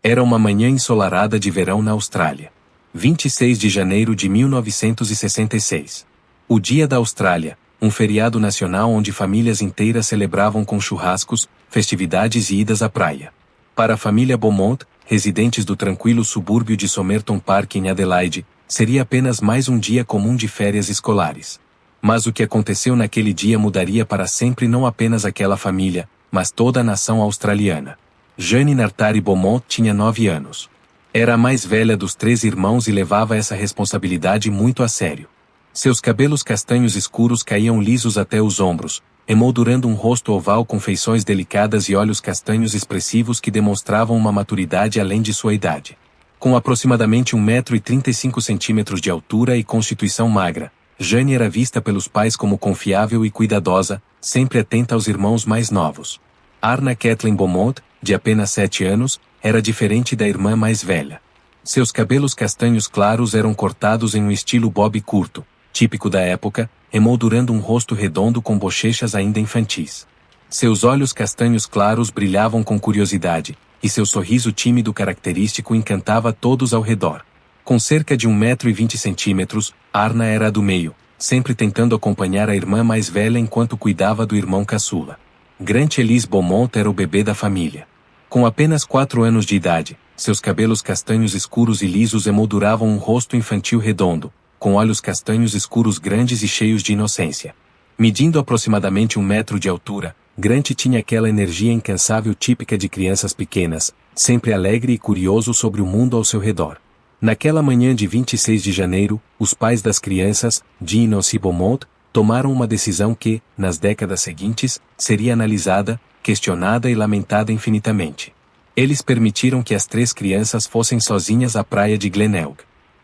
Era uma manhã ensolarada de verão na Austrália. 26 de janeiro de 1966. O Dia da Austrália, um feriado nacional onde famílias inteiras celebravam com churrascos, festividades e idas à praia. Para a família Beaumont, residentes do tranquilo subúrbio de Somerton Park em Adelaide, seria apenas mais um dia comum de férias escolares. Mas o que aconteceu naquele dia mudaria para sempre não apenas aquela família, mas toda a nação australiana. Jane Nartari Beaumont tinha 9 anos. Era a mais velha dos 3 irmãos e levava essa responsabilidade muito a sério. Seus cabelos castanhos escuros caíam lisos até os ombros, emoldurando um rosto oval com feições delicadas e olhos castanhos expressivos que demonstravam uma maturidade além de sua idade. Com aproximadamente 1,35 m de altura e constituição magra, Jane era vista pelos pais como confiável e cuidadosa, sempre atenta aos irmãos mais novos. Arna Kathleen Beaumont, de apenas 7 anos, era diferente da irmã mais velha. Seus cabelos castanhos claros eram cortados em um estilo bob curto, típico da época, emoldurando um rosto redondo com bochechas ainda infantis. Seus olhos castanhos claros brilhavam com curiosidade, e seu sorriso tímido característico encantava todos ao redor. Com cerca de 1,20 m, Arna era a do meio, sempre tentando acompanhar a irmã mais velha enquanto cuidava do irmão caçula. Grant Elise Beaumont era o bebê da família. Com apenas 4 anos de idade, seus cabelos castanhos escuros e lisos emolduravam um rosto infantil redondo, com olhos castanhos escuros grandes e cheios de inocência. Medindo aproximadamente 1 metro de altura, Grant tinha aquela energia incansável típica de crianças pequenas, sempre alegre e curioso sobre o mundo ao seu redor. Naquela manhã de 26 de janeiro, os pais das crianças, Jean e Nancy Beaumont, tomaram uma decisão que, nas décadas seguintes, seria analisada, questionada e lamentada infinitamente. Eles permitiram que as 3 crianças fossem sozinhas à praia de Glenelg.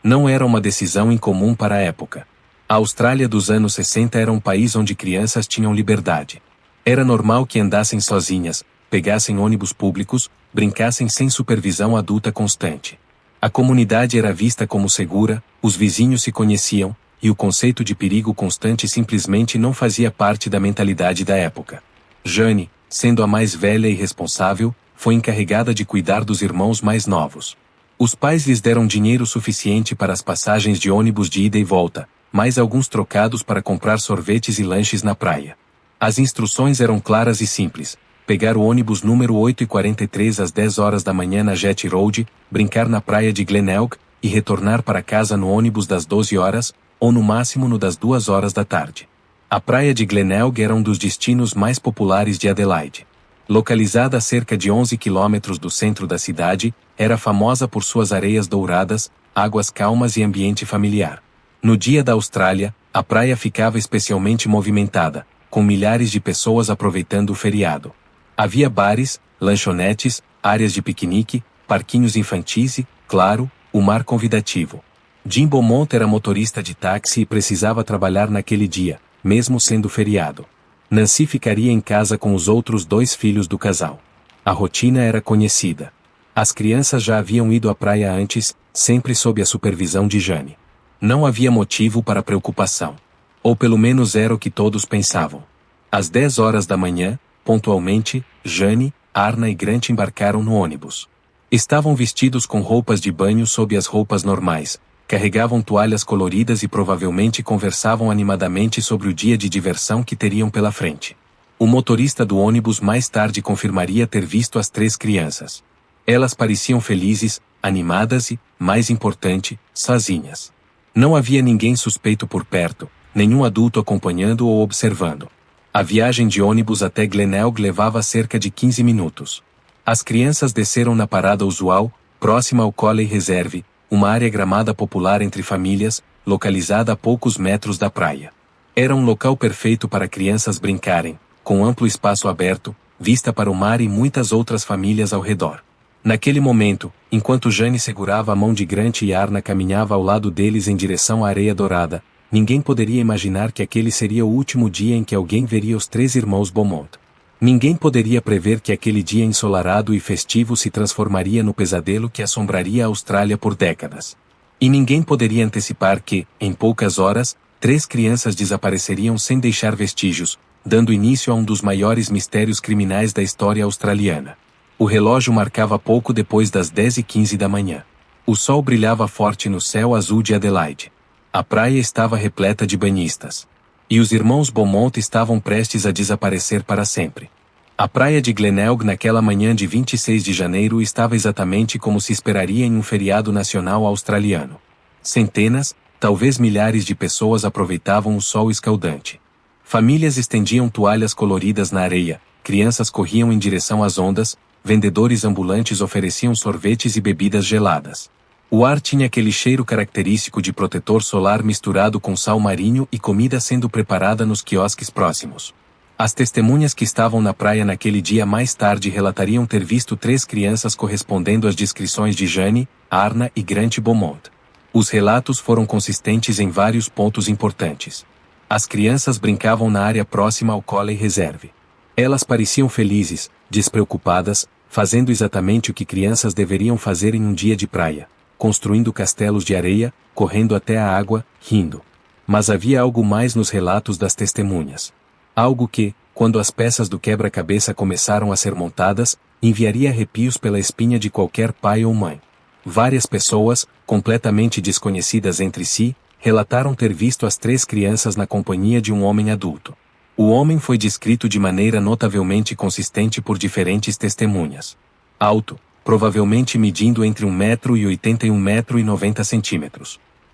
Não era uma decisão incomum para a época. A Austrália dos anos 60 era um país onde crianças tinham liberdade. Era normal que andassem sozinhas, pegassem ônibus públicos, brincassem sem supervisão adulta constante. A comunidade era vista como segura, os vizinhos se conheciam, e o conceito de perigo constante simplesmente não fazia parte da mentalidade da época. Jane, sendo a mais velha e responsável, foi encarregada de cuidar dos irmãos mais novos. Os pais lhes deram dinheiro suficiente para as passagens de ônibus de ida e volta, mais alguns trocados para comprar sorvetes e lanches na praia. As instruções eram claras e simples: pegar o ônibus número 8:43 às 10 horas da manhã na Jet Road, brincar na praia de Glenelg, e retornar para casa no ônibus das 12 horas, ou no máximo no das 2 horas da tarde. A praia de Glenelg era um dos destinos mais populares de Adelaide. Localizada a cerca de 11 quilômetros do centro da cidade, era famosa por suas areias douradas, águas calmas e ambiente familiar. No Dia da Austrália, a praia ficava especialmente movimentada, com milhares de pessoas aproveitando o feriado. Havia bares, lanchonetes, áreas de piquenique, parquinhos infantis e, claro, o mar convidativo. Jean Beaumont era motorista de táxi e precisava trabalhar naquele dia, mesmo sendo feriado. Nancy ficaria em casa com os outros 2 filhos do casal. A rotina era conhecida. As crianças já haviam ido à praia antes, sempre sob a supervisão de Jane. Não havia motivo para preocupação. Ou pelo menos era o que todos pensavam. Às 10 horas da manhã, pontualmente, Jane, Arna e Grant embarcaram no ônibus. Estavam vestidos com roupas de banho sob as roupas normais, carregavam toalhas coloridas e provavelmente conversavam animadamente sobre o dia de diversão que teriam pela frente. O motorista do ônibus mais tarde confirmaria ter visto as 3 crianças. Elas pareciam felizes, animadas e, mais importante, sozinhas. Não havia ninguém suspeito por perto, nenhum adulto acompanhando ou observando. A viagem de ônibus até Glenelg levava cerca de 15 minutos. As crianças desceram na parada usual, próxima ao Colley Reserve, uma área gramada popular entre famílias, localizada a poucos metros da praia. Era um local perfeito para crianças brincarem, com amplo espaço aberto, vista para o mar e muitas outras famílias ao redor. Naquele momento, enquanto Jane segurava a mão de Grant e Arna caminhava ao lado deles em direção à areia dourada, ninguém poderia imaginar que aquele seria o último dia em que alguém veria os 3 irmãos Beaumont. Ninguém poderia prever que aquele dia ensolarado e festivo se transformaria no pesadelo que assombraria a Austrália por décadas. E ninguém poderia antecipar que, em poucas horas, 3 crianças desapareceriam sem deixar vestígios, dando início a um dos maiores mistérios criminais da história australiana. O relógio marcava pouco depois das 10h15 da manhã. O sol brilhava forte no céu azul de Adelaide. A praia estava repleta de banhistas. E os irmãos Beaumont estavam prestes a desaparecer para sempre. A praia de Glenelg naquela manhã de 26 de janeiro estava exatamente como se esperaria em um feriado nacional australiano. Centenas, talvez milhares de pessoas aproveitavam o sol escaldante. Famílias estendiam toalhas coloridas na areia, crianças corriam em direção às ondas, vendedores ambulantes ofereciam sorvetes e bebidas geladas. O ar tinha aquele cheiro característico de protetor solar misturado com sal marinho e comida sendo preparada nos quiosques próximos. As testemunhas que estavam na praia naquele dia mais tarde relatariam ter visto 3 crianças correspondendo às descrições de Jane, Arna e Grant Beaumont. Os relatos foram consistentes em vários pontos importantes. As crianças brincavam na área próxima ao Collie Reserve. Elas pareciam felizes, despreocupadas, fazendo exatamente o que crianças deveriam fazer em um dia de praia, construindo castelos de areia, correndo até a água, rindo. Mas havia algo mais nos relatos das testemunhas. Algo que, quando as peças do quebra-cabeça começaram a ser montadas, enviaria arrepios pela espinha de qualquer pai ou mãe. Várias pessoas, completamente desconhecidas entre si, relataram ter visto as 3 crianças na companhia de um homem adulto. O homem foi descrito de maneira notavelmente consistente por diferentes testemunhas. Alto, provavelmente medindo entre 1,80 m e 1,90 m.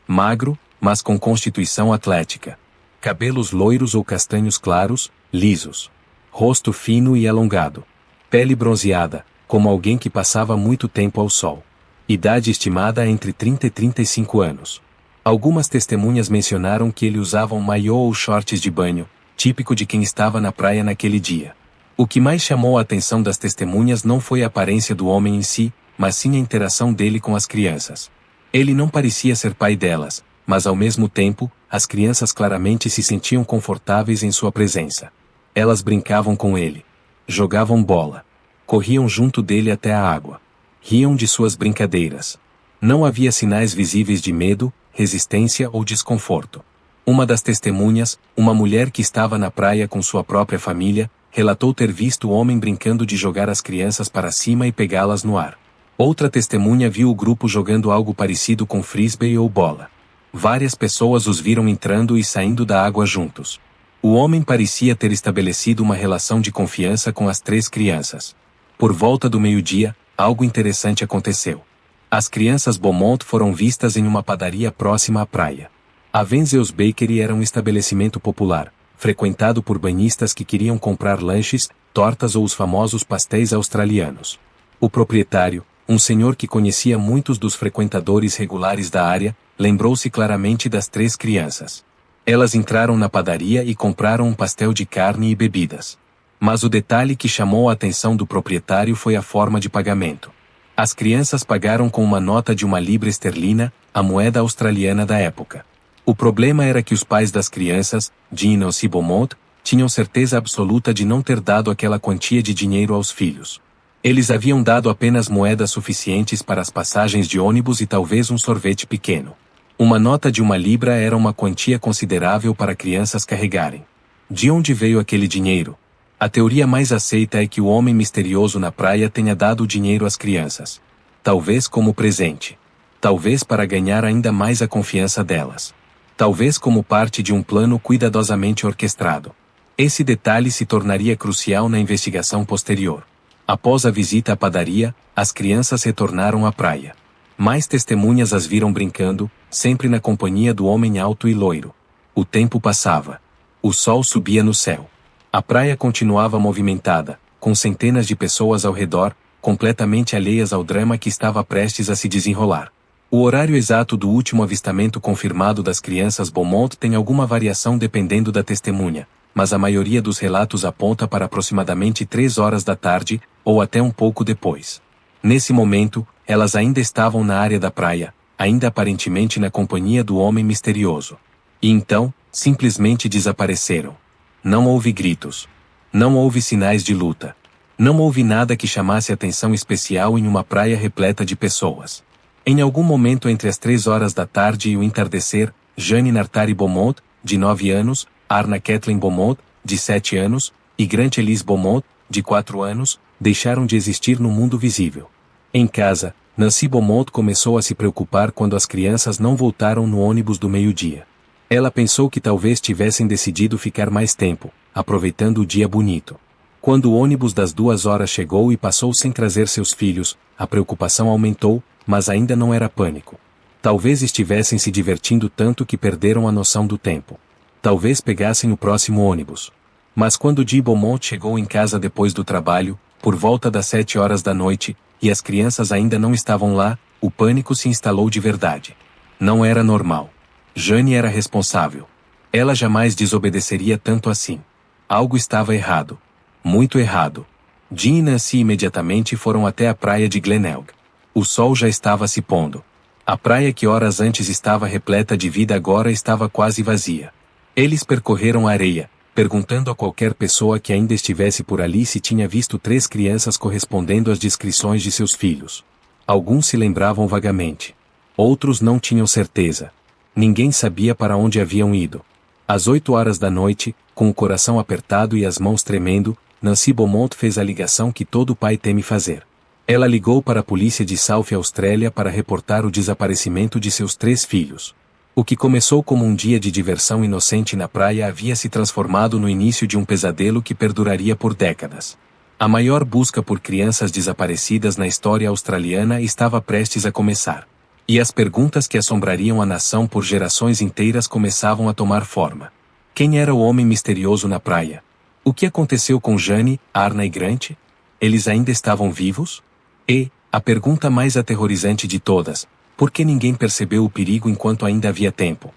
Magro, mas com constituição atlética. Cabelos loiros ou castanhos claros, lisos. Rosto fino e alongado. Pele bronzeada, como alguém que passava muito tempo ao sol. Idade estimada entre 30 e 35 anos. Algumas testemunhas mencionaram que ele usava um maiô ou shorts de banho, típico de quem estava na praia naquele dia. O que mais chamou a atenção das testemunhas não foi a aparência do homem em si, mas sim a interação dele com as crianças. Ele não parecia ser pai delas, mas ao mesmo tempo, as crianças claramente se sentiam confortáveis em sua presença. Elas brincavam com ele. Jogavam bola. Corriam junto dele até a água. Riam de suas brincadeiras. Não havia sinais visíveis de medo, resistência ou desconforto. Uma das testemunhas, uma mulher que estava na praia com sua própria família, relatou ter visto o homem brincando de jogar as crianças para cima e pegá-las no ar. Outra testemunha viu o grupo jogando algo parecido com frisbee ou bola. Várias pessoas os viram entrando e saindo da água juntos. O homem parecia ter estabelecido uma relação de confiança com as 3 crianças. Por volta do meio-dia, algo interessante aconteceu. As crianças Beaumont foram vistas em uma padaria próxima à praia. A Wenzel's Bakery era um estabelecimento popular, frequentado por banhistas que queriam comprar lanches, tortas ou os famosos pastéis australianos. O proprietário, um senhor que conhecia muitos dos frequentadores regulares da área, lembrou-se claramente das 3 crianças. Elas entraram na padaria e compraram um pastel de carne e bebidas. Mas o detalhe que chamou a atenção do proprietário foi a forma de pagamento. As crianças pagaram com uma nota de 1 libra esterlina, a moeda australiana da época. O problema era que os pais das crianças, Jean e Beaumont, tinham certeza absoluta de não ter dado aquela quantia de dinheiro aos filhos. Eles haviam dado apenas moedas suficientes para as passagens de ônibus e talvez um sorvete pequeno. Uma nota de 1 libra era uma quantia considerável para crianças carregarem. De onde veio aquele dinheiro? A teoria mais aceita é que o homem misterioso na praia tenha dado o dinheiro às crianças. Talvez como presente. Talvez para ganhar ainda mais a confiança delas. Talvez como parte de um plano cuidadosamente orquestrado. Esse detalhe se tornaria crucial na investigação posterior. Após a visita à padaria, as crianças retornaram à praia. Mais testemunhas as viram brincando, sempre na companhia do homem alto e loiro. O tempo passava. O sol subia no céu. A praia continuava movimentada, com centenas de pessoas ao redor, completamente alheias ao drama que estava prestes a se desenrolar. O horário exato do último avistamento confirmado das crianças Beaumont tem alguma variação dependendo da testemunha, mas a maioria dos relatos aponta para aproximadamente 3 horas da tarde, ou até um pouco depois. Nesse momento, elas ainda estavam na área da praia, ainda aparentemente na companhia do homem misterioso. E então, simplesmente desapareceram. Não houve gritos. Não houve sinais de luta. Não houve nada que chamasse atenção especial em uma praia repleta de pessoas. Em algum momento entre as 3 horas da tarde e o entardecer, Jane Nartari Beaumont, de 9 anos, Arna Kathleen Beaumont, de 7 anos, e Grant Elise Beaumont, de 4 anos, deixaram de existir no mundo visível. Em casa, Nancy Beaumont começou a se preocupar quando as crianças não voltaram no ônibus do meio-dia. Ela pensou que talvez tivessem decidido ficar mais tempo, aproveitando o dia bonito. Quando o ônibus das 2 horas chegou e passou sem trazer seus filhos, a preocupação aumentou, mas ainda não era pânico. Talvez estivessem se divertindo tanto que perderam a noção do tempo. Talvez pegassem o próximo ônibus. Mas quando Di Beaumont chegou em casa depois do trabalho, por volta das 7 horas da noite, e as crianças ainda não estavam lá, o pânico se instalou de verdade. Não era normal. Jane era responsável. Ela jamais desobedeceria tanto assim. Algo estava errado. Muito errado. Jean e Nancy imediatamente foram até a praia de Glenelg. O sol já estava se pondo. A praia que horas antes estava repleta de vida agora estava quase vazia. Eles percorreram a areia, perguntando a qualquer pessoa que ainda estivesse por ali se tinha visto 3 crianças correspondendo às descrições de seus filhos. Alguns se lembravam vagamente. Outros não tinham certeza. Ninguém sabia para onde haviam ido. Às 8 horas da noite, com o coração apertado e as mãos tremendo, Nancy Beaumont fez a ligação que todo pai teme fazer. Ela ligou para a polícia de South Australia para reportar o desaparecimento de seus 3 filhos. O que começou como um dia de diversão inocente na praia havia se transformado no início de um pesadelo que perduraria por décadas. A maior busca por crianças desaparecidas na história australiana estava prestes a começar. E as perguntas que assombrariam a nação por gerações inteiras começavam a tomar forma. Quem era o homem misterioso na praia? O que aconteceu com Jane, Arna e Grant? Eles ainda estavam vivos? E, a pergunta mais aterrorizante de todas, por que ninguém percebeu o perigo enquanto ainda havia tempo?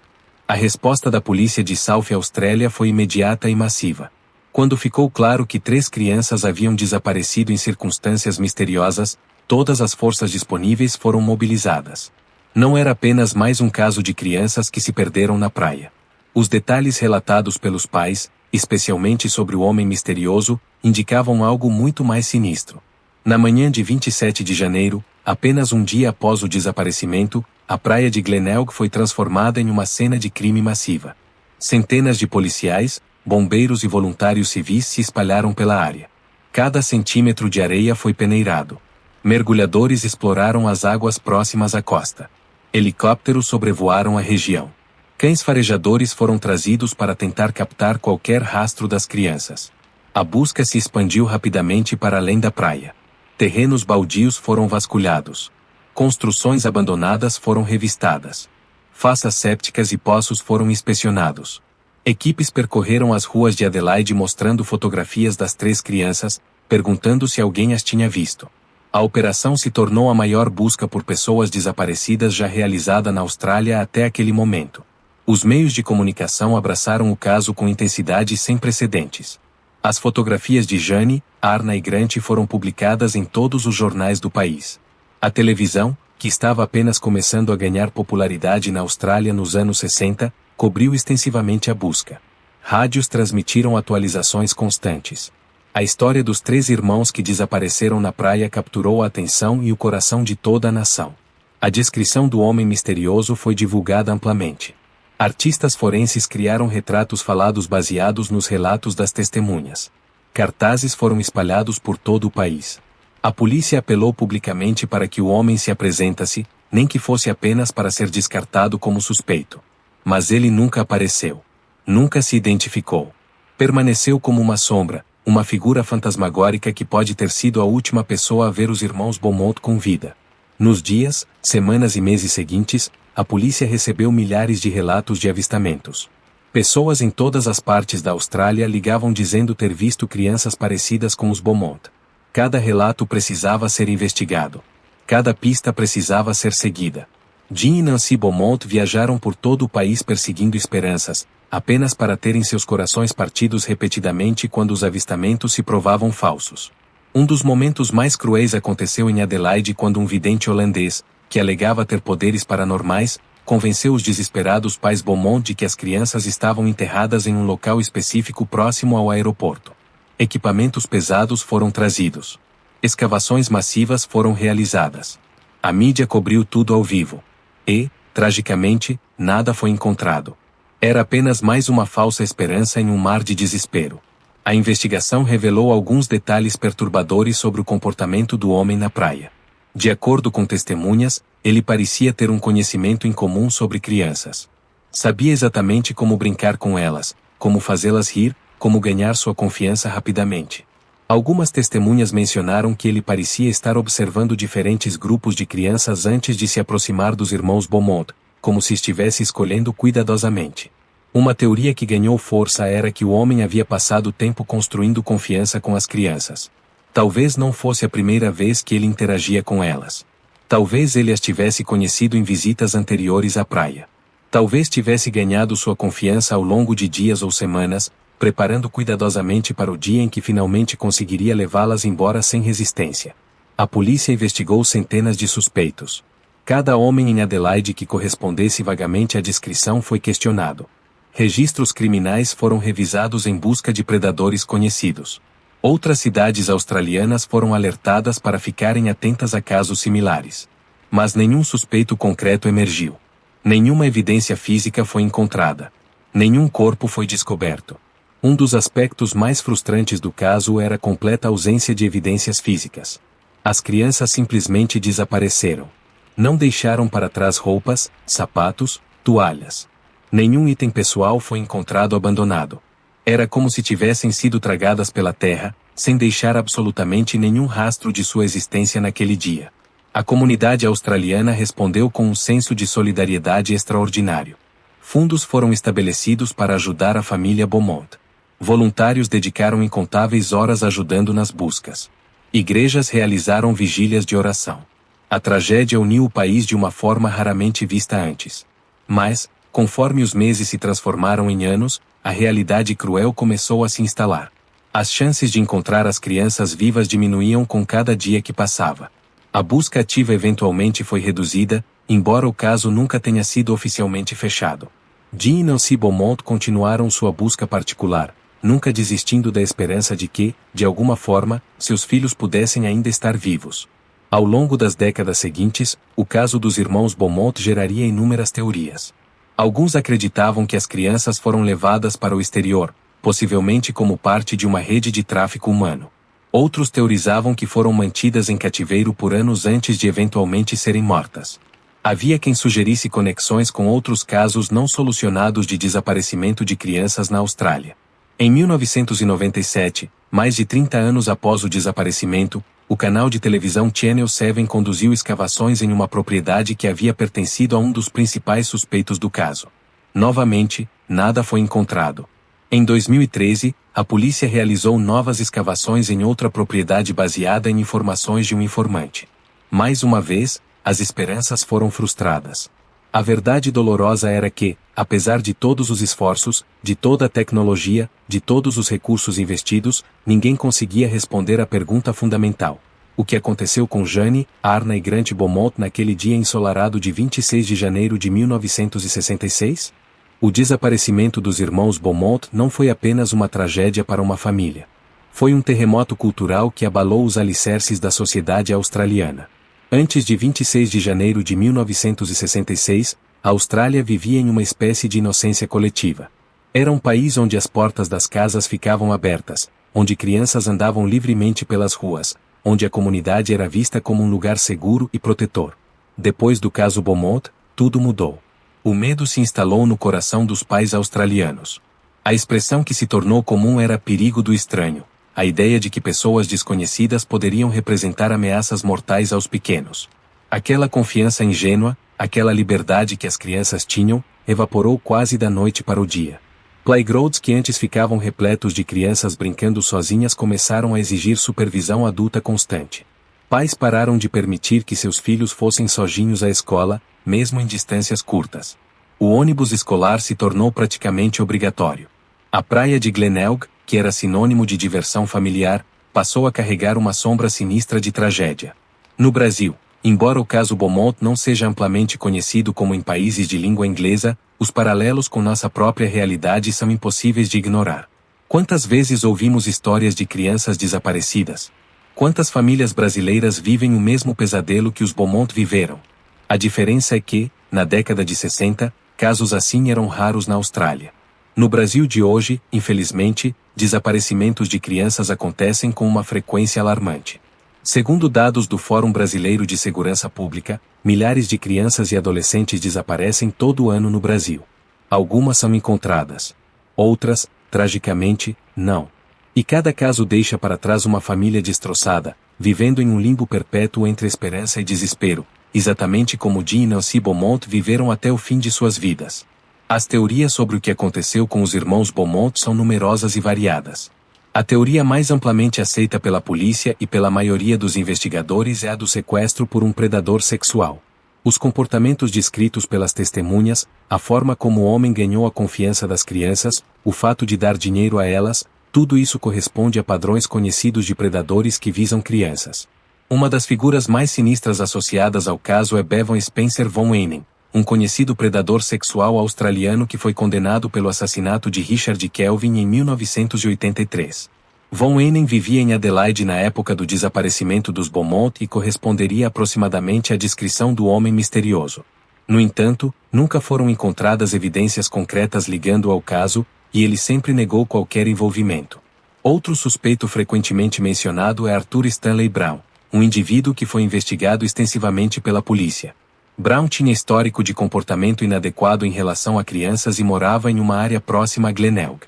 A resposta da polícia de South Australia foi imediata e massiva. Quando ficou claro que 3 crianças haviam desaparecido em circunstâncias misteriosas, todas as forças disponíveis foram mobilizadas. Não era apenas mais um caso de crianças que se perderam na praia. Os detalhes relatados pelos pais, especialmente sobre o homem misterioso, indicavam algo muito mais sinistro. Na manhã de 27 de janeiro, apenas um dia após o desaparecimento, a praia de Glenelg foi transformada em uma cena de crime massiva. Centenas de policiais, bombeiros e voluntários civis se espalharam pela área. Cada centímetro de areia foi peneirado. Mergulhadores exploraram as águas próximas à costa. Helicópteros sobrevoaram a região. Cães farejadores foram trazidos para tentar captar qualquer rastro das crianças. A busca se expandiu rapidamente para além da praia. Terrenos baldios foram vasculhados. Construções abandonadas foram revistadas. Fossas sépticas e poços foram inspecionados. Equipes percorreram as ruas de Adelaide mostrando fotografias das 3 crianças, perguntando se alguém as tinha visto. A operação se tornou a maior busca por pessoas desaparecidas já realizada na Austrália até aquele momento. Os meios de comunicação abraçaram o caso com intensidade sem precedentes. As fotografias de Jane, Arna e Grant foram publicadas em todos os jornais do país. A televisão, que estava apenas começando a ganhar popularidade na Austrália nos anos 60, cobriu extensivamente a busca. Rádios transmitiram atualizações constantes. A história dos 3 irmãos que desapareceram na praia capturou a atenção e o coração de toda a nação. A descrição do homem misterioso foi divulgada amplamente. Artistas forenses criaram retratos falados baseados nos relatos das testemunhas. Cartazes foram espalhados por todo o país. A polícia apelou publicamente para que o homem se apresentasse, nem que fosse apenas para ser descartado como suspeito. Mas ele nunca apareceu. Nunca se identificou. Permaneceu como uma sombra, uma figura fantasmagórica que pode ter sido a última pessoa a ver os irmãos Beaumont com vida. Nos dias, semanas e meses seguintes, a polícia recebeu milhares de relatos de avistamentos. Pessoas em todas as partes da Austrália ligavam dizendo ter visto crianças parecidas com os Beaumont. Cada relato precisava ser investigado. Cada pista precisava ser seguida. Jean e Nancy Beaumont viajaram por todo o país perseguindo esperanças, apenas para terem seus corações partidos repetidamente quando os avistamentos se provavam falsos. Um dos momentos mais cruéis aconteceu em Adelaide quando um vidente holandês, que alegava ter poderes paranormais, convenceu os desesperados pais Beaumont de que as crianças estavam enterradas em um local específico próximo ao aeroporto. Equipamentos pesados foram trazidos. Escavações massivas foram realizadas. A mídia cobriu tudo ao vivo. E, tragicamente, nada foi encontrado. Era apenas mais uma falsa esperança em um mar de desespero. A investigação revelou alguns detalhes perturbadores sobre o comportamento do homem na praia. De acordo com testemunhas, ele parecia ter um conhecimento em comum sobre crianças. Sabia exatamente como brincar com elas, como fazê-las rir, como ganhar sua confiança rapidamente. Algumas testemunhas mencionaram que ele parecia estar observando diferentes grupos de crianças antes de se aproximar dos irmãos Beaumont, como se estivesse escolhendo cuidadosamente. Uma teoria que ganhou força era que o homem havia passado tempo construindo confiança com as crianças. Talvez não fosse a primeira vez que ele interagia com elas. Talvez ele as tivesse conhecido em visitas anteriores à praia. Talvez tivesse ganhado sua confiança ao longo de dias ou semanas, preparando cuidadosamente para o dia em que finalmente conseguiria levá-las embora sem resistência. A polícia investigou centenas de suspeitos. Cada homem em Adelaide que correspondesse vagamente à descrição foi questionado. Registros criminais foram revisados em busca de predadores conhecidos. Outras cidades australianas foram alertadas para ficarem atentas a casos similares. Mas nenhum suspeito concreto emergiu. Nenhuma evidência física foi encontrada. Nenhum corpo foi descoberto. Um dos aspectos mais frustrantes do caso era a completa ausência de evidências físicas. As crianças simplesmente desapareceram. Não deixaram para trás roupas, sapatos, toalhas. Nenhum item pessoal foi encontrado abandonado. Era como se tivessem sido tragadas pela terra, sem deixar absolutamente nenhum rastro de sua existência naquele dia. A comunidade australiana respondeu com um senso de solidariedade extraordinário. Fundos foram estabelecidos para ajudar a família Beaumont. Voluntários dedicaram incontáveis horas ajudando nas buscas. Igrejas realizaram vigílias de oração. A tragédia uniu o país de uma forma raramente vista antes. Mas, conforme os meses se transformaram em anos, a realidade cruel começou a se instalar. As chances de encontrar as crianças vivas diminuíam com cada dia que passava. A busca ativa eventualmente foi reduzida, embora o caso nunca tenha sido oficialmente fechado. Jean e Nancy Beaumont continuaram sua busca particular, nunca desistindo da esperança de que, de alguma forma, seus filhos pudessem ainda estar vivos. Ao longo das décadas seguintes, o caso dos irmãos Beaumont geraria inúmeras teorias. Alguns acreditavam que as crianças foram levadas para o exterior, possivelmente como parte de uma rede de tráfico humano. Outros teorizavam que foram mantidas em cativeiro por anos antes de eventualmente serem mortas. Havia quem sugerisse conexões com outros casos não solucionados de desaparecimento de crianças na Austrália. Em 1997, mais de 30 anos após o desaparecimento, o canal de televisão Channel 7 conduziu escavações em uma propriedade que havia pertencido a um dos principais suspeitos do caso. Novamente, nada foi encontrado. Em 2013, a polícia realizou novas escavações em outra propriedade baseada em informações de um informante. Mais uma vez, as esperanças foram frustradas. A verdade dolorosa era que, apesar de todos os esforços, de toda a tecnologia, de todos os recursos investidos, ninguém conseguia responder à pergunta fundamental. O que aconteceu com Jane, Arna e Grant Beaumont naquele dia ensolarado de 26 de janeiro de 1966? O desaparecimento dos irmãos Beaumont não foi apenas uma tragédia para uma família. Foi um terremoto cultural que abalou os alicerces da sociedade australiana. Antes de 26 de janeiro de 1966, a Austrália vivia em uma espécie de inocência coletiva. Era um país onde as portas das casas ficavam abertas, onde crianças andavam livremente pelas ruas, onde a comunidade era vista como um lugar seguro e protetor. Depois do caso Beaumont, tudo mudou. O medo se instalou no coração dos pais australianos. A expressão que se tornou comum era perigo do estranho. A ideia de que pessoas desconhecidas poderiam representar ameaças mortais aos pequenos. Aquela confiança ingênua, aquela liberdade que as crianças tinham, evaporou quase da noite para o dia. Playgrounds que antes ficavam repletos de crianças brincando sozinhas começaram a exigir supervisão adulta constante. Pais pararam de permitir que seus filhos fossem sozinhos à escola, mesmo em distâncias curtas. O ônibus escolar se tornou praticamente obrigatório. A praia de Glenelg, que era sinônimo de diversão familiar, passou a carregar uma sombra sinistra de tragédia. No Brasil, embora o caso Beaumont não seja amplamente conhecido como em países de língua inglesa, os paralelos com nossa própria realidade são impossíveis de ignorar. Quantas vezes ouvimos histórias de crianças desaparecidas? Quantas famílias brasileiras vivem o mesmo pesadelo que os Beaumont viveram? A diferença é que, na década de 60, casos assim eram raros na Austrália. No Brasil de hoje, infelizmente, desaparecimentos de crianças acontecem com uma frequência alarmante. Segundo dados do Fórum Brasileiro de Segurança Pública, milhares de crianças e adolescentes desaparecem todo ano no Brasil. Algumas são encontradas. Outras, tragicamente, não. E cada caso deixa para trás uma família destroçada, vivendo em um limbo perpétuo entre esperança e desespero, exatamente como Jean e Nancy Beaumont viveram até o fim de suas vidas. As teorias sobre o que aconteceu com os irmãos Beaumont são numerosas e variadas. A teoria mais amplamente aceita pela polícia e pela maioria dos investigadores é a do sequestro por um predador sexual. Os comportamentos descritos pelas testemunhas, a forma como o homem ganhou a confiança das crianças, o fato de dar dinheiro a elas, tudo isso corresponde a padrões conhecidos de predadores que visam crianças. Uma das figuras mais sinistras associadas ao caso é Bevan Spencer von Ehnen, um conhecido predador sexual australiano que foi condenado pelo assassinato de Richard Kelvin em 1983. Von Ehnen vivia em Adelaide na época do desaparecimento dos Beaumont e corresponderia aproximadamente à descrição do homem misterioso. No entanto, nunca foram encontradas evidências concretas ligando-o ao caso, e ele sempre negou qualquer envolvimento. Outro suspeito frequentemente mencionado é Arthur Stanley Brown, um indivíduo que foi investigado extensivamente pela polícia. Brown tinha histórico de comportamento inadequado em relação a crianças e morava em uma área próxima a Glenelg.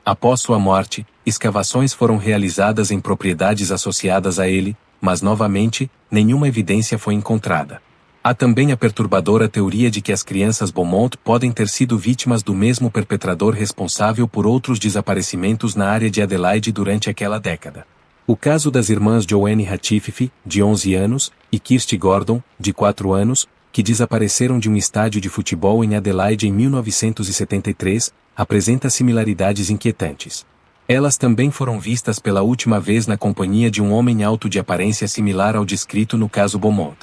Após sua morte, escavações foram realizadas em propriedades associadas a ele, mas novamente, nenhuma evidência foi encontrada. Há também a perturbadora teoria de que as crianças Beaumont podem ter sido vítimas do mesmo perpetrador responsável por outros desaparecimentos na área de Adelaide durante aquela década. O caso das irmãs Joanne Hatfield, de 11 anos, e Kirsty Gordon, de 4 anos, que desapareceram de um estádio de futebol em Adelaide em 1973, apresenta similaridades inquietantes. Elas também foram vistas pela última vez na companhia de um homem alto de aparência similar ao descrito no caso Beaumont.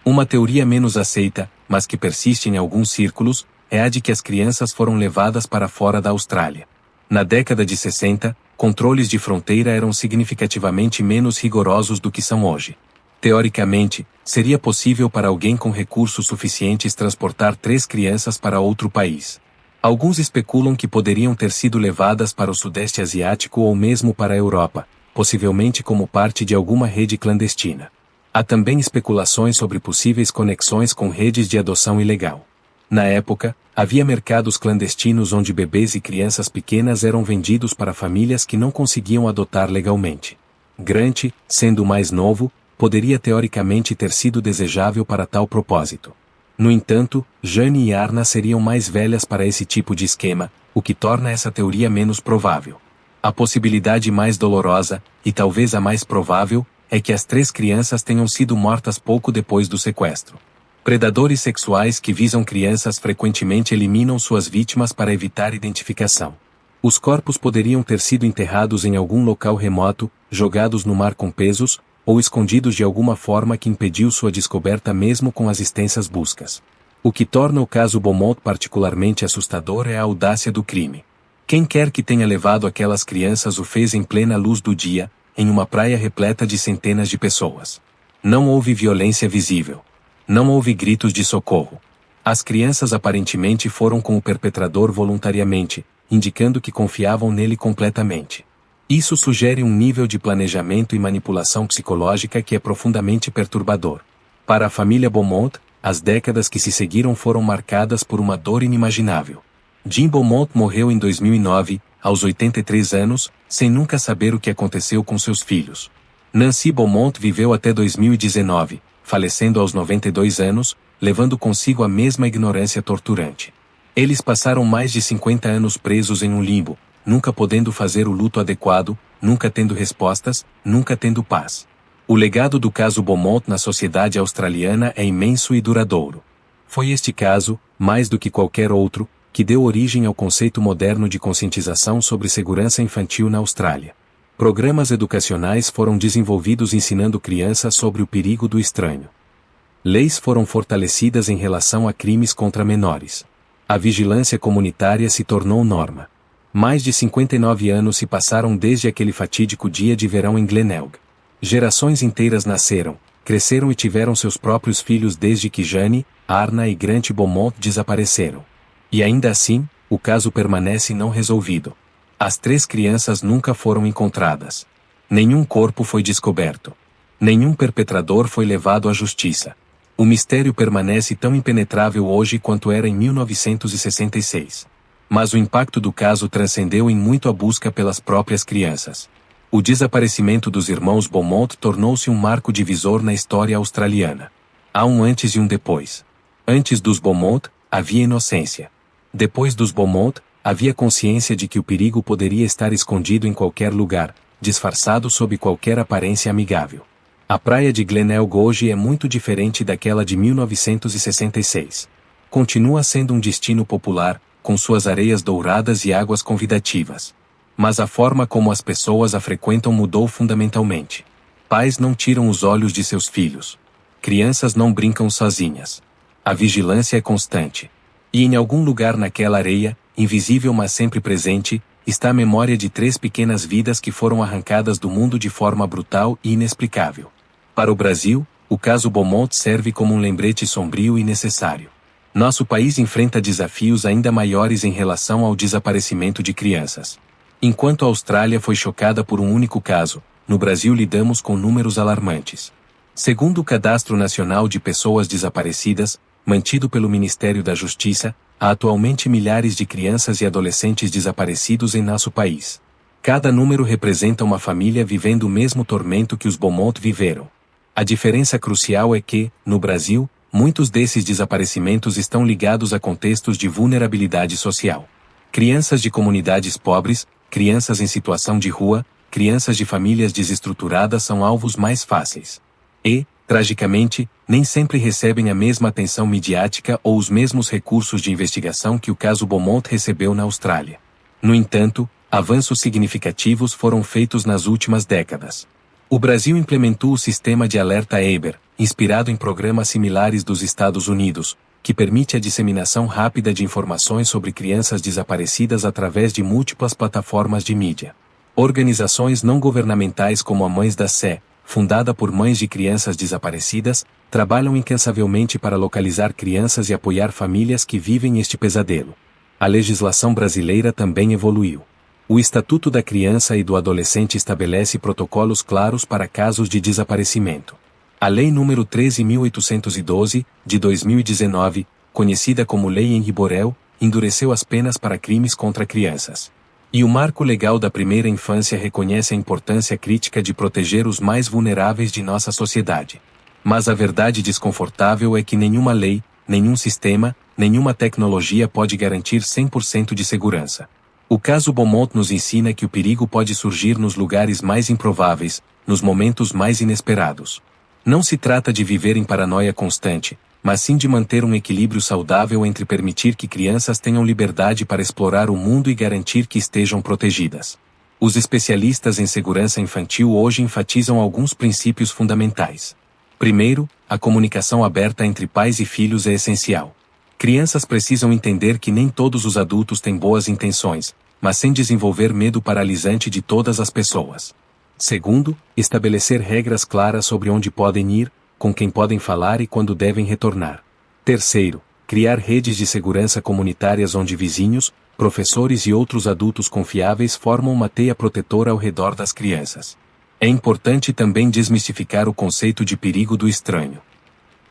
Uma teoria menos aceita, mas que persiste em alguns círculos, é a de que as crianças foram levadas para fora da Austrália. Na década de 60, controles de fronteira eram significativamente menos rigorosos do que são hoje. Teoricamente, seria possível para alguém com recursos suficientes transportar 3 crianças para outro país. Alguns especulam que poderiam ter sido levadas para o Sudeste Asiático ou mesmo para a Europa, possivelmente como parte de alguma rede clandestina. Há também especulações sobre possíveis conexões com redes de adoção ilegal. Na época, havia mercados clandestinos onde bebês e crianças pequenas eram vendidos para famílias que não conseguiam adotar legalmente. Grant, sendo o mais novo, poderia teoricamente ter sido desejável para tal propósito. No entanto, Jane e Arna seriam mais velhas para esse tipo de esquema, o que torna essa teoria menos provável. A possibilidade mais dolorosa, e talvez a mais provável, é que as 3 crianças tenham sido mortas pouco depois do sequestro. Predadores sexuais que visam crianças frequentemente eliminam suas vítimas para evitar identificação. Os corpos poderiam ter sido enterrados em algum local remoto, jogados no mar com pesos, ou escondidos de alguma forma que impediu sua descoberta mesmo com as extensas buscas. O que torna o caso Beaumont particularmente assustador é a audácia do crime. Quem quer que tenha levado aquelas crianças o fez em plena luz do dia, em uma praia repleta de centenas de pessoas. Não houve violência visível. Não houve gritos de socorro. As crianças aparentemente foram com o perpetrador voluntariamente, indicando que confiavam nele completamente. Isso sugere um nível de planejamento e manipulação psicológica que é profundamente perturbador. Para a família Beaumont, as décadas que se seguiram foram marcadas por uma dor inimaginável. Jean Beaumont morreu em 2009, aos 83 anos, sem nunca saber o que aconteceu com seus filhos. Nancy Beaumont viveu até 2019, falecendo aos 92 anos, levando consigo a mesma ignorância torturante. Eles passaram mais de 50 anos presos em um limbo, nunca podendo fazer o luto adequado, nunca tendo respostas, nunca tendo paz. O legado do caso Beaumont na sociedade australiana é imenso e duradouro. Foi este caso, mais do que qualquer outro, que deu origem ao conceito moderno de conscientização sobre segurança infantil na Austrália. Programas educacionais foram desenvolvidos ensinando crianças sobre o perigo do estranho. Leis foram fortalecidas em relação a crimes contra menores. A vigilância comunitária se tornou norma. Mais de 59 anos se passaram desde aquele fatídico dia de verão em Glenelg. Gerações inteiras nasceram, cresceram e tiveram seus próprios filhos desde que Jane, Arna e Grant Beaumont desapareceram. E ainda assim, O caso permanece não resolvido. As 3 crianças nunca foram encontradas. Nenhum corpo foi descoberto. Nenhum perpetrador foi levado à justiça. O mistério permanece tão impenetrável hoje quanto era em 1966. Mas o impacto do caso transcendeu em muito a busca pelas próprias crianças. O desaparecimento dos irmãos Beaumont tornou-se um marco divisor na história australiana. Há um antes e um depois. Antes dos Beaumont, havia inocência. Depois dos Beaumont, havia consciência de que o perigo poderia estar escondido em qualquer lugar, disfarçado sob qualquer aparência amigável. A praia de Glenelg hoje é muito diferente daquela de 1966. Continua sendo um destino popular, com suas areias douradas e águas convidativas. Mas a forma como as pessoas a frequentam mudou fundamentalmente. Pais não tiram os olhos de seus filhos. Crianças não brincam sozinhas. A vigilância é constante. E em algum lugar naquela areia, invisível mas sempre presente, está a memória de 3 pequenas vidas que foram arrancadas do mundo de forma brutal e inexplicável. Para o Brasil, o caso Beaumont serve como um lembrete sombrio e necessário. Nosso país enfrenta desafios ainda maiores em relação ao desaparecimento de crianças. Enquanto a Austrália foi chocada por um único caso, no Brasil lidamos com números alarmantes. Segundo o Cadastro Nacional de Pessoas Desaparecidas, mantido pelo Ministério da Justiça, há atualmente milhares de crianças e adolescentes desaparecidos em nosso país. Cada número representa uma família vivendo o mesmo tormento que os Beaumont viveram. A diferença crucial é que, no Brasil, muitos desses desaparecimentos estão ligados a contextos de vulnerabilidade social. Crianças de comunidades pobres, crianças em situação de rua, crianças de famílias desestruturadas são alvos mais fáceis. E, tragicamente, nem sempre recebem a mesma atenção midiática ou os mesmos recursos de investigação que o caso Beaumont recebeu na Austrália. No entanto, avanços significativos foram feitos nas últimas décadas. O Brasil implementou o sistema de alerta Amber, inspirado em programas similares dos Estados Unidos, que permite a disseminação rápida de informações sobre crianças desaparecidas através de múltiplas plataformas de mídia. Organizações não governamentais como a Mães da Sé, fundada por mães de crianças desaparecidas, trabalham incansavelmente para localizar crianças e apoiar famílias que vivem este pesadelo. A legislação brasileira também evoluiu. O Estatuto da Criança e do Adolescente estabelece protocolos claros para casos de desaparecimento. A Lei nº 13.812, de 2019, conhecida como Lei Henri Borel, endureceu as penas para crimes contra crianças. E o Marco Legal da Primeira Infância reconhece a importância crítica de proteger os mais vulneráveis de nossa sociedade. Mas a verdade desconfortável é que nenhuma lei, nenhum sistema, nenhuma tecnologia pode garantir 100% de segurança. O caso Beaumont nos ensina que o perigo pode surgir nos lugares mais improváveis, nos momentos mais inesperados. Não se trata de viver em paranoia constante, mas sim de manter um equilíbrio saudável entre permitir que crianças tenham liberdade para explorar o mundo e garantir que estejam protegidas. Os especialistas em segurança infantil hoje enfatizam alguns princípios fundamentais. Primeiro, a comunicação aberta entre pais e filhos é essencial. Crianças precisam entender que nem todos os adultos têm boas intenções, mas sem desenvolver medo paralisante de todas as pessoas. Segundo, estabelecer regras claras sobre onde podem ir, com quem podem falar e quando devem retornar. Terceiro, criar redes de segurança comunitárias onde vizinhos, professores e outros adultos confiáveis formam uma teia protetora ao redor das crianças. É importante também desmistificar o conceito de perigo do estranho.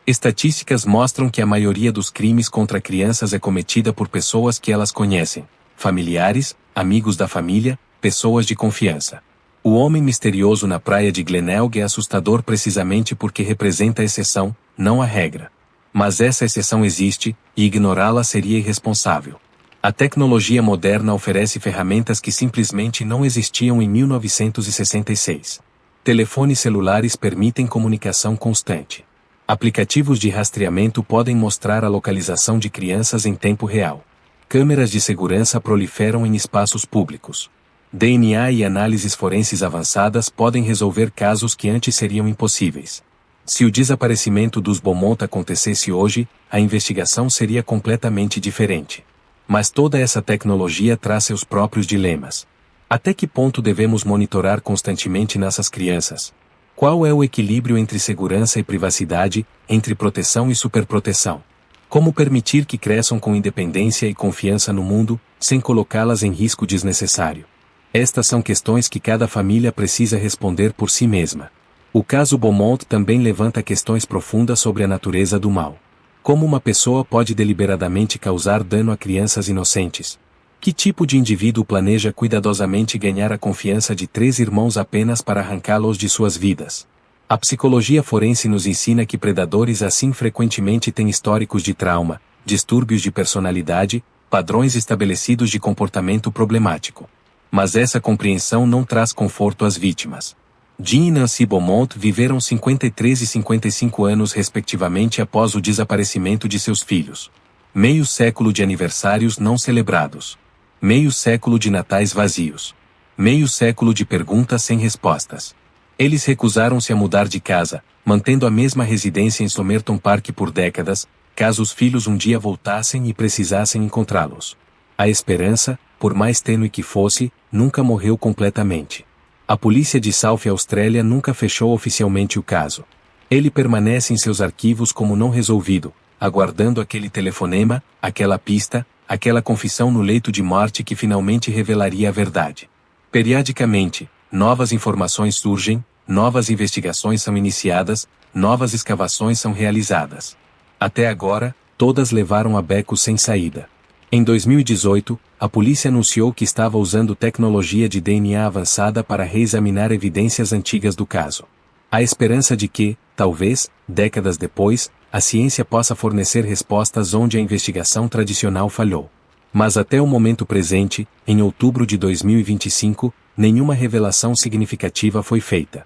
Estatísticas mostram que a maioria dos crimes contra crianças é cometida por pessoas que elas conhecem, familiares, amigos da família, pessoas de confiança. O homem misterioso na praia de Glenelg é assustador precisamente porque representa a exceção, não a regra. Mas essa exceção existe, e ignorá-la seria irresponsável. A tecnologia moderna oferece ferramentas que simplesmente não existiam em 1966. Telefones celulares permitem comunicação constante. Aplicativos de rastreamento podem mostrar a localização de crianças em tempo real. Câmeras de segurança proliferam em espaços públicos. DNA e análises forenses avançadas podem resolver casos que antes seriam impossíveis. Se o desaparecimento dos Beaumont acontecesse hoje, a investigação seria completamente diferente. Mas toda essa tecnologia traz seus próprios dilemas. Até que ponto devemos monitorar constantemente nossas crianças? Qual é o equilíbrio entre segurança e privacidade, entre proteção e superproteção? Como permitir que cresçam com independência e confiança no mundo, sem colocá-las em risco desnecessário? Estas são questões que cada família precisa responder por si mesma. O caso Beaumont também levanta questões profundas sobre a natureza do mal. Como uma pessoa pode deliberadamente causar dano a crianças inocentes? Que tipo de indivíduo planeja cuidadosamente ganhar a confiança de 3 irmãos apenas para arrancá-los de suas vidas? A psicologia forense nos ensina que predadores assim frequentemente têm históricos de trauma, distúrbios de personalidade, padrões estabelecidos de comportamento problemático. Mas essa compreensão não traz conforto às vítimas. Jean e Nancy Beaumont viveram 53 e 55 anos respectivamente após o desaparecimento de seus filhos. Meio século de aniversários não celebrados. Meio século de natais vazios. Meio século de perguntas sem respostas. Eles recusaram-se a mudar de casa, mantendo a mesma residência em Somerton Park por décadas, caso os filhos um dia voltassem e precisassem encontrá-los. A esperança, por mais tênue que fosse, nunca morreu completamente. A polícia de South Austrália nunca fechou oficialmente o caso. Ele permanece em seus arquivos como não resolvido, aguardando aquele telefonema, aquela pista, aquela confissão no leito de morte que finalmente revelaria a verdade. Periodicamente, novas informações surgem, novas investigações são iniciadas, novas escavações são realizadas. Até agora, todas levaram a becos sem saída. Em 2018, a polícia anunciou que estava usando tecnologia de DNA avançada para reexaminar evidências antigas do caso. Há esperança de que, talvez, décadas depois, a ciência possa fornecer respostas onde a investigação tradicional falhou. Mas até o momento presente, em outubro de 2025, nenhuma revelação significativa foi feita.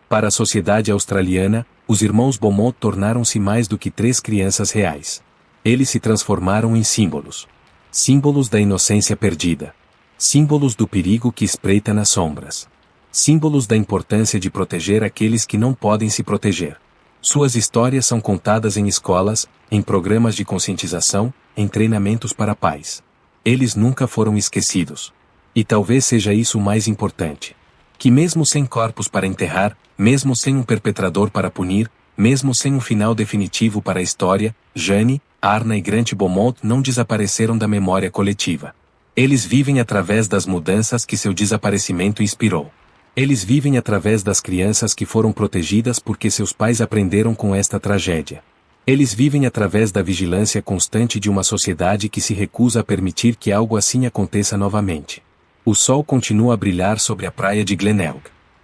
Para a sociedade australiana, os irmãos Beaumont tornaram-se mais do que 3 crianças reais. Eles se transformaram em símbolos. Símbolos da inocência perdida. Símbolos do perigo que espreita nas sombras. Símbolos da importância de proteger aqueles que não podem se proteger. Suas histórias são contadas em escolas, em programas de conscientização, em treinamentos para pais. Eles nunca foram esquecidos. E talvez seja isso o mais importante. Que mesmo sem corpos para enterrar, mesmo sem um perpetrador para punir, mesmo sem um final definitivo para a história, Jane, Arna e Grant Beaumont não desapareceram da memória coletiva. Eles vivem através das mudanças que seu desaparecimento inspirou. Eles vivem através das crianças que foram protegidas porque seus pais aprenderam com esta tragédia. Eles vivem através da vigilância constante de uma sociedade que se recusa a permitir que algo assim aconteça novamente. O sol continua a brilhar sobre a praia de Glenelg.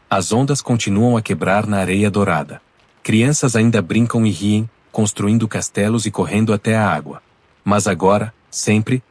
As ondas continuam a quebrar na areia dourada. Crianças ainda brincam e riem, construindo castelos e correndo até a água. Mas agora, sempre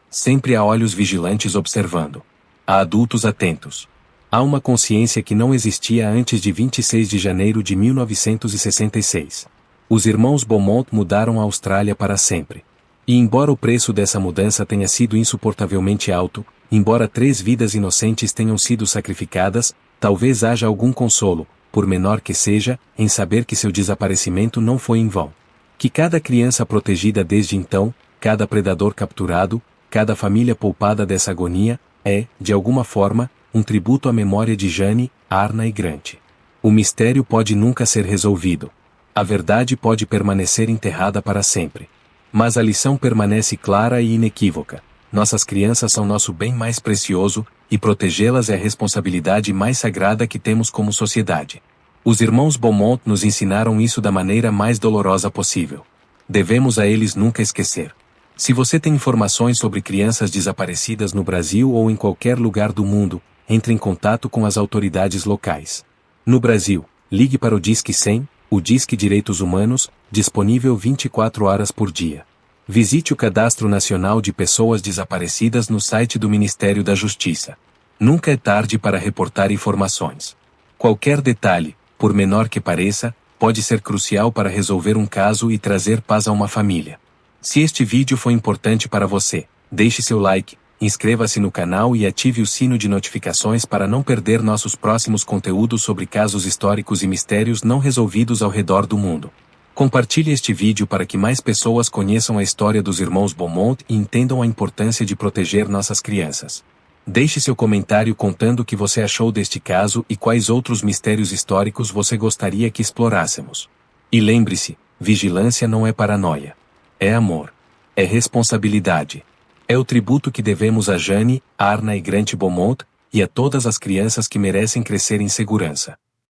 há olhos vigilantes observando. Há adultos atentos. Há uma consciência que não existia antes de 26 de janeiro de 1966. Os irmãos Beaumont mudaram a Austrália para sempre. E embora o preço dessa mudança tenha sido insuportavelmente alto, embora 3 vidas inocentes tenham sido sacrificadas, talvez haja algum consolo, por menor que seja, em saber que seu desaparecimento não foi em vão. Que cada criança protegida desde então, cada predador capturado, cada família poupada dessa agonia, é, de alguma forma, um tributo à memória de Jane, Arna e Grant. O mistério pode nunca ser resolvido. A verdade pode permanecer enterrada para sempre. Mas a lição permanece clara e inequívoca. Nossas crianças são nosso bem mais precioso, e protegê-las é a responsabilidade mais sagrada que temos como sociedade. Os irmãos Beaumont nos ensinaram isso da maneira mais dolorosa possível. Devemos a eles nunca esquecer. Se você tem informações sobre crianças desaparecidas no Brasil ou em qualquer lugar do mundo, entre em contato com as autoridades locais. No Brasil, ligue para o Disque 100, o Disque Direitos Humanos, disponível 24 horas por dia. Visite o Cadastro Nacional de Pessoas Desaparecidas no site do Ministério da Justiça. Nunca é tarde para reportar informações. Qualquer detalhe, por menor que pareça, pode ser crucial para resolver um caso e trazer paz a uma família. Se este vídeo foi importante para você, deixe seu like, inscreva-se no canal e ative o sino de notificações para não perder nossos próximos conteúdos sobre casos históricos e mistérios não resolvidos ao redor do mundo. Compartilhe este vídeo para que mais pessoas conheçam a história dos irmãos Beaumont e entendam a importância de proteger nossas crianças. Deixe seu comentário contando o que você achou deste caso e quais outros mistérios históricos você gostaria que explorássemos. E lembre-se, vigilância não é paranoia. É amor. É responsabilidade. É o tributo que devemos a Jane, Arna e Grant Beaumont, e a todas as crianças que merecem crescer em segurança.